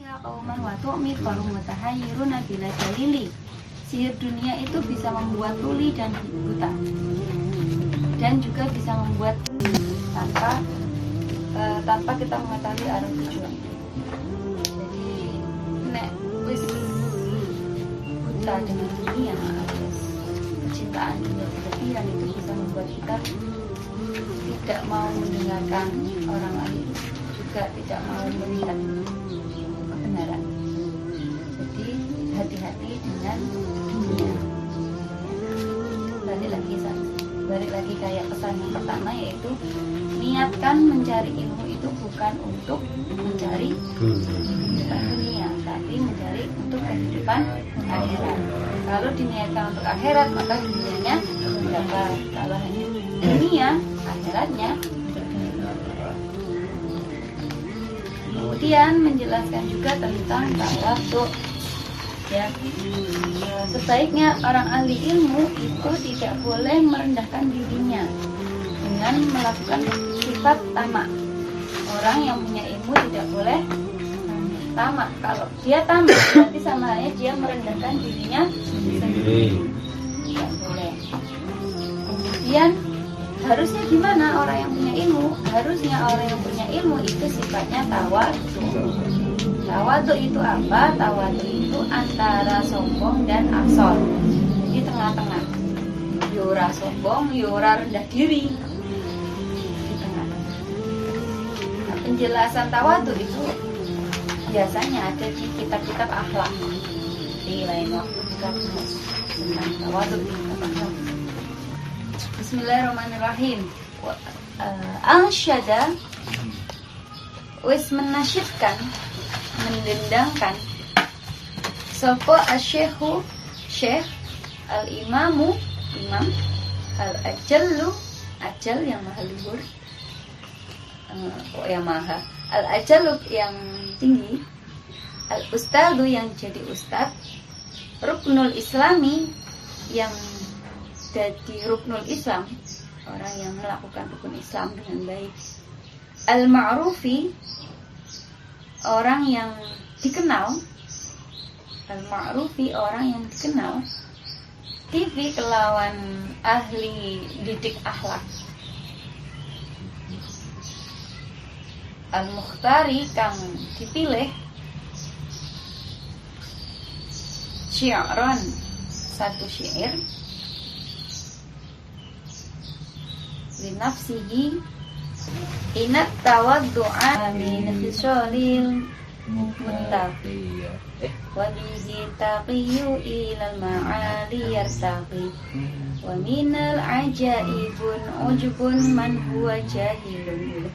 Ya qauman wa tu'mi qaumun mutahayyiruna bila dalili. Sihir dunia itu bisa membuat tuli dan buta, dan juga bisa membuat tanpa kita mengetahui arah tujuan. Jadi nek wis buta dengan dunia alias kecintaan dunia berlebihan itu bisa membuat kita tidak mau mendengarkan orang lain, juga tidak mau melihat kebenaran. Jadi hati-hati dengan dunia. Balik lagi kayak pesan yang pertama, yaitu niatkan mencari ilmu itu bukan untuk mencari kehidupan dunia, tapi mencari untuk kehidupan akhirat. Kalau diniatkan untuk akhirat, maka dunianya dapat. Kalau hanya dunia, akhiratnya. Kemudian menjelaskan juga tentang tawadhu. Ya, sebaiknya orang ahli ilmu itu tidak boleh merendahkan dirinya dengan melakukan sifat tamak. Orang yang punya ilmu tidak boleh tamak. Kalau dia tamak, berarti sama halnya dia merendahkan dirinya sendiri. Tidak boleh. Kemudian harusnya gimana orang yang punya ilmu? Harusnya orang yang punya ilmu itu sifatnya tawadhu. Tawadhu itu apa? Tawadhu itu antara sombong dan asal. Jadi tengah-tengah. Yora sombong, yora rendah diri. Di tengah. Nah, penjelasan tawadhu itu biasanya ada di kitab-kitab akhlak. Di lain waktu kita bahas tentang tawadhu di kitab akhlak. Bismillahirrahmanirrahim. Al-syada wis menasyidkan, mendendangkan sopo asyekhu syekh al-imamu imam al-ajallu ajal yang maha luhur, yang maha al-ajallu yang tinggi, al-ustadu yang jadi ustad, ruknul islami yang jadi ruknul Islam, orang yang melakukan rukun Islam dengan baik, al-ma'rufi orang yang dikenal, al-ma'rufi orang yang dikenal, TV kelawan ahli didik akhlak, al-mukhtari kang dipilih, syi'ran satu syair, linafsihi inat tawaddu'a min khisalil muttaqi wa bihi taqiyu ilal ma'ali yartaqi wa minal ajaibun ujbun man huwa jahilun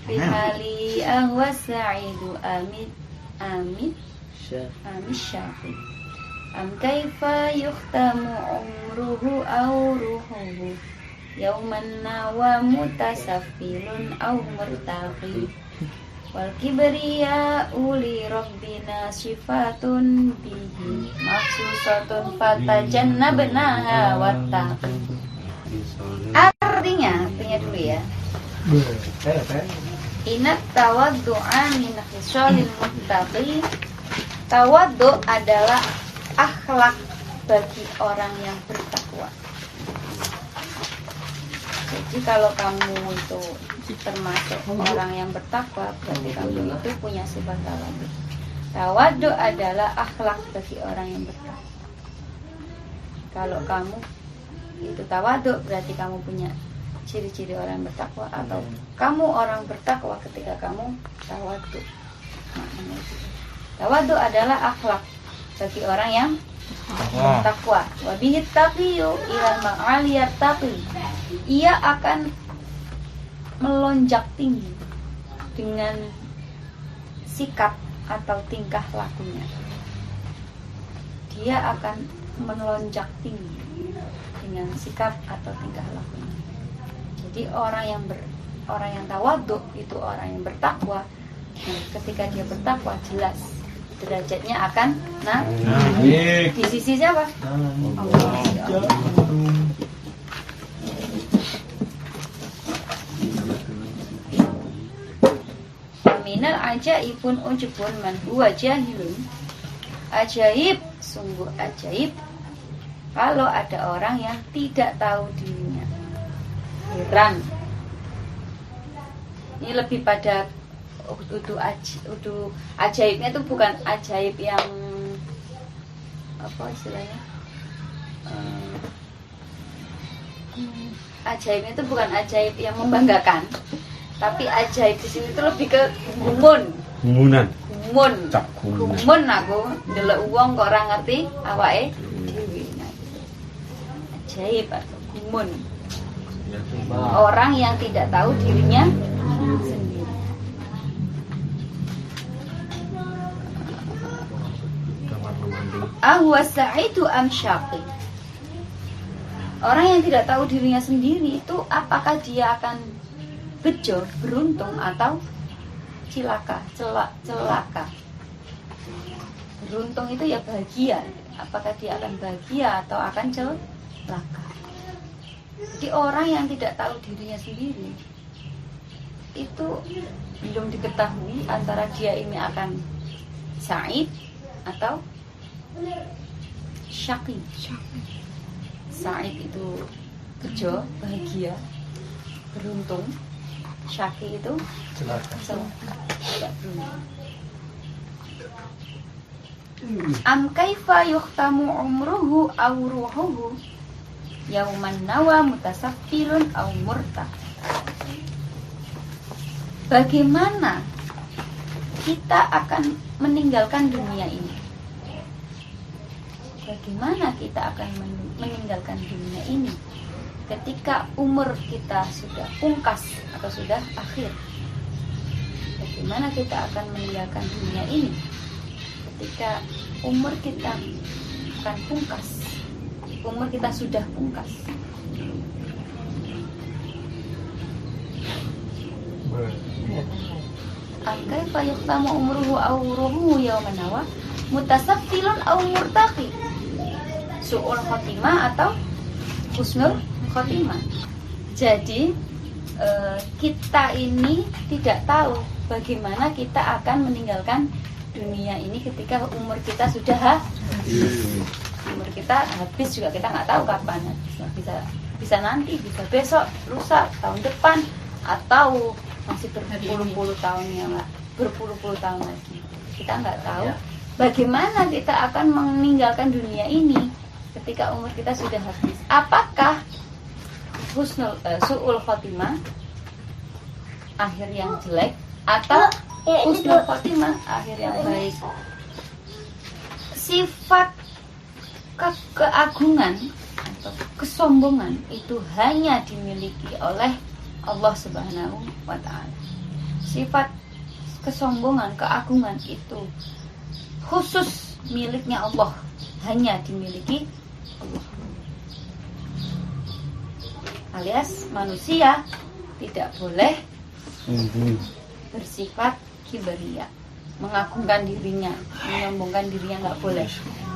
bihali ahwa sa'idu amit syaqi am kaifa yukhtamu umruhu aw ruhuhu yauman nawa mutasafilun au murtaqi wal kibriya uli rabbina sifatun bihi maksusatun fatajannabnaha wattaqi. Artinya dulu ya. Inat tawaddu'a min khisalil muttaqi. Tawaddu adalah akhlak bagi orang yang bertakwa. Jadi kalau kamu itu termasuk orang yang bertakwa, berarti kamu itu punya sifat tawadhu. Tawadhu adalah akhlak bagi orang yang bertakwa. Kalau kamu itu tawadhu, berarti kamu punya ciri-ciri orang yang bertakwa, atau kamu orang bertakwa ketika kamu tawadhu. Tawadhu adalah akhlak bagi orang yang takwa. Wa bihi taqiyu ilal ma'ali yartaqi. Ia akan melonjak tinggi dengan sikap atau tingkah lakunya. Dia akan melonjak tinggi dengan sikap atau tingkah lakunya. Jadi orang yang tawadhu itu orang yang bertakwa. Nah, ketika dia bertakwa, jelas derajatnya akan naik. Di sisi siapa? Allah. minal ajaibun ujubun man huwa jahilun. Ajaib, sungguh ajaib kalau ada orang yang tidak tahu dirinya. Heran. Ini lebih pada ajaibnya itu bukan ajaib yang apa istilahnya? Ajaibnya itu bukan ajaib yang membanggakan, tapi ajaib di sini itu lebih ke gumun. Gumun aku ndelok wong kok ora ngerti awake dhewe. Ajaib atau gumun. Orang yang tidak tahu dirinya sendiri. Ahwa sa'idu am syaqi. Orang yang tidak tahu dirinya sendiri itu apakah dia akan bejo, beruntung atau celaka. Beruntung itu ya bahagia. Apakah dia akan bahagia atau akan celaka? Jadi orang yang tidak tahu dirinya sendiri itu belum diketahui antara dia ini akan sa'id atau syaqi. Sa'id itu bejo, bahagia, beruntung. Syaqi itu celaka, tidak beruntung. Am kaifa yuhtamu umruhu aw ruhuhu yauman nawa mutasaffilun aw murta. Bagaimana kita akan meninggalkan dunia ini? Bagaimana kita akan meninggalkan dunia ini ketika umur kita sudah pungkas atau sudah akhir? Bagaimana kita akan meninggalkan dunia ini ketika umur kita akan pungkas? Umur kita sudah pungkas. Kaifa yuhtamu umruhu aw ruhuhu yawman nawa mutasaffilun aw murtaqi. Su'ul khotimah atau husnul khotimah. Jadi kita ini tidak tahu bagaimana kita akan meninggalkan dunia ini ketika umur kita sudah habis. Umur kita habis juga kita nggak tahu kapan. Bisa nanti, bisa besok, lusa, tahun depan, atau masih berpuluh-puluh tahun lagi. Kita nggak tahu bagaimana kita akan meninggalkan dunia ini ketika umur kita sudah habis. Apakah su'ul khotimah, akhir yang jelek, atau husnul khotimah, akhir yang baik? Sifat keagungan atau kesombongan itu hanya dimiliki oleh Allah Subhanahu wa ta'ala. Sifat kesombongan, keagungan itu khusus miliknya Allah, hanya dimiliki Allah. Alias manusia tidak boleh bersifat kibriya, mengagungkan dirinya, menyombongkan dirinya, nggak boleh.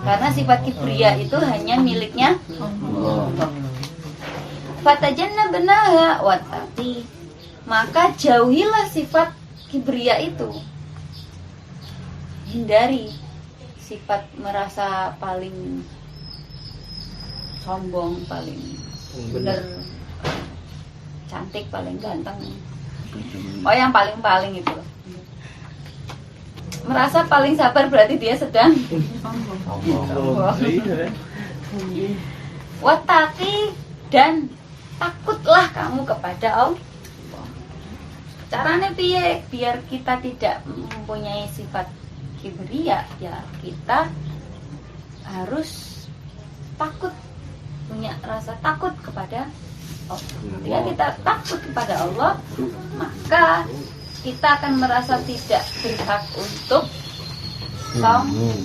Karena sifat kibriya itu hanya miliknya Allah. Fatajanna benaha watati, maka jauhilah sifat kibriya itu. Hindari sifat merasa paling sombong, paling benar, cantik, paling ganteng. Oh, yang paling-paling itu. Merasa paling sabar berarti dia sedang sombong. Watati, dan takutlah kamu kepada Allah. Caranya piye biar kita tidak mempunyai sifat kibriya? Ya kita harus takut, punya rasa takut kepada Allah. Ketika kita takut kepada Allah, maka kita akan merasa tidak berhak untuk sombong.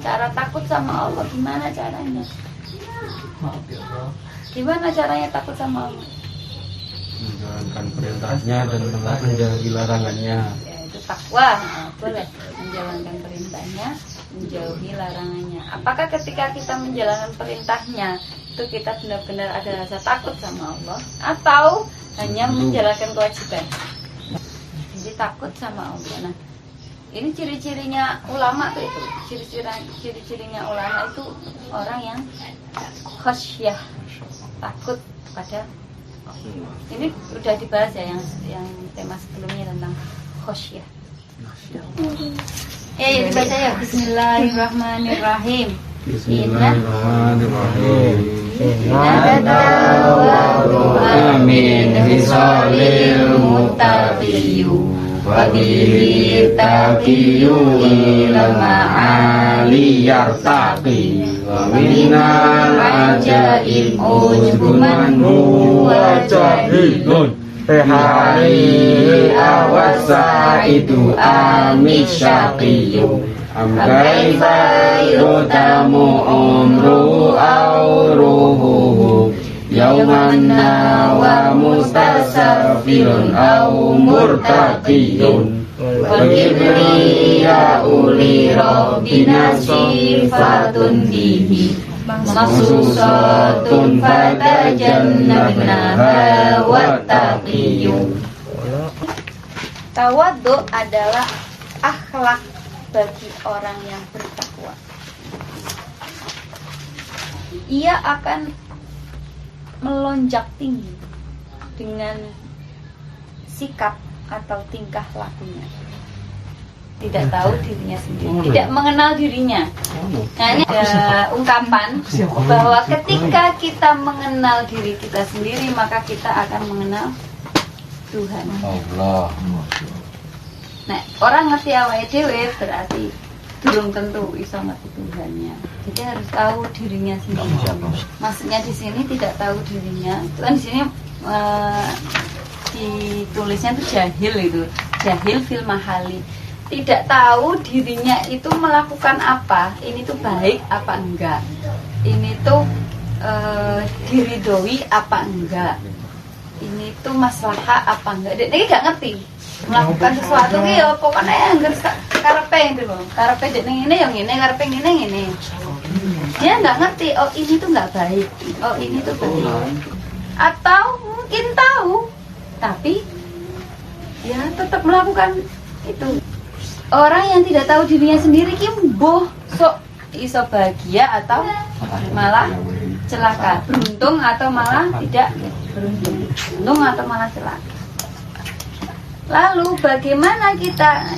Cara takut sama Allah gimana caranya? Gimana caranya takut sama Allah? Menjalankan perintahnya dan menjauhi larangannya. Ya, itu takwa. Boleh menjalankan perintahnya, menjauhi larangannya. Apakah ketika kita menjalankan perintahnya itu kita benar-benar ada rasa takut sama Allah, atau hanya menjalankan kewajiban? Jadi takut sama Allah. Nah, ini ciri-cirinya ulama tuh itu. Ciri-cirinya ulama itu orang yang khasyah, takut pada Allah. Ini udah dibahas ya yang tema sebelumnya tentang khasyah. Ya dibaca ya. Bismillahirrahmanirrahim. Bismillahirrahmanirrahim. Amin bisolil mutaqiyu wa bihi taqiyu ila ma'ali yartaqi wa minal ajaib ujbuman huwa jahilun Tehari awasa itu amis syaqiyu Kaifa yutamu umru auruhu Yaumanna wa mustasafirun au murtaqiyun Wa uli rabbina sifatun bihi Maksusatun fatajannabnaha wattaqiyun. Tawadhu adalah akhlak bagi orang yang bertakwa. Ia akan melonjak tinggi dengan sikap atau tingkah lakunya. Tidak tahu dirinya sendiri, tidak mengenal dirinya. Hanya ada ungkapan bahwa ketika kita mengenal diri kita sendiri, maka kita akan mengenal Tuhan. Allah. Nah, orang ngerti awake dhewe berarti belum tentu iso ngerti Tuhannya. Jadi harus tahu dirinya sendiri. Maksudnya di sini tidak tahu dirinya. Itu kan di sini ditulisnya itu jahil itu. Jahil fil mahali. Tidak tahu dirinya itu melakukan apa, ini tuh baik apa enggak, ini tuh diridhoi apa enggak, ini tuh maslahah apa enggak. Dia nggak ngerti melakukan sesuatu ki ya pokoknya anggar karepe itu loh, karepe dek ngene yang ngene, karepe ngene ngene. Dia nggak ngerti, oh ini tuh nggak baik, oh ini tuh baik, atau mungkin tahu tapi ya tetap melakukan itu. Orang yang tidak tahu dirinya sendiri ki mbuh sok iso bahagia atau malah celaka, beruntung atau malah tidak beruntung, untung atau malah celaka. Lalu bagaimana kita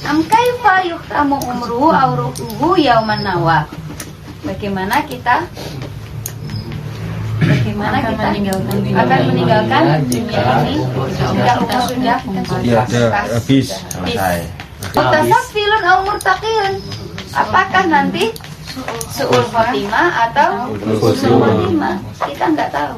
kaifa yuhtamu umruhu auruhu yauman nawa? Bagaimana kita akan meninggalkan dunia ini jika umur sudah habis. Mutasafilun au murtaqiyun. Apakah nanti suul khotimah atau husnul khotimah? Kita nggak tahu.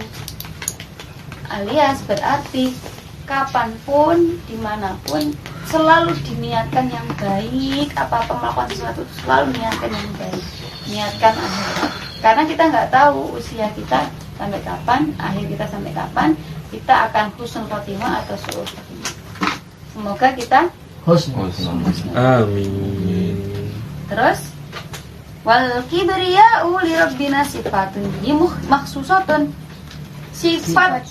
Alias berarti kapanpun, dimanapun selalu diniatkan yang baik. Apa-apa melakukan sesuatu selalu niatkan yang baik, niatkan akhirat. Karena kita nggak tahu usia kita sampai kapan, akhir kita sampai kapan, kita akan husnul khotimah atau suul khotimah. Semoga kita Amin. Terus wal kibriya'u li rabbina sifatun maksusatun. Sifat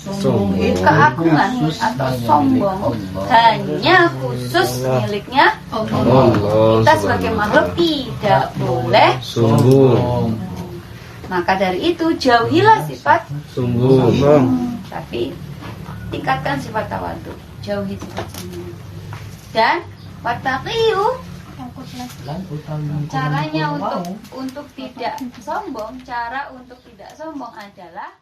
keagungan atau sombong hanya khusus miliknya Allah. Kita sebagai makhluk tidak boleh Sombong. Maka dari itu jauhilah sifat Sombong. tapi tingkatkan sifat tawadhu, jauhi sifat sombong. Dan wattaqiyu, caranya untuk tidak sombong, cara untuk tidak sombong adalah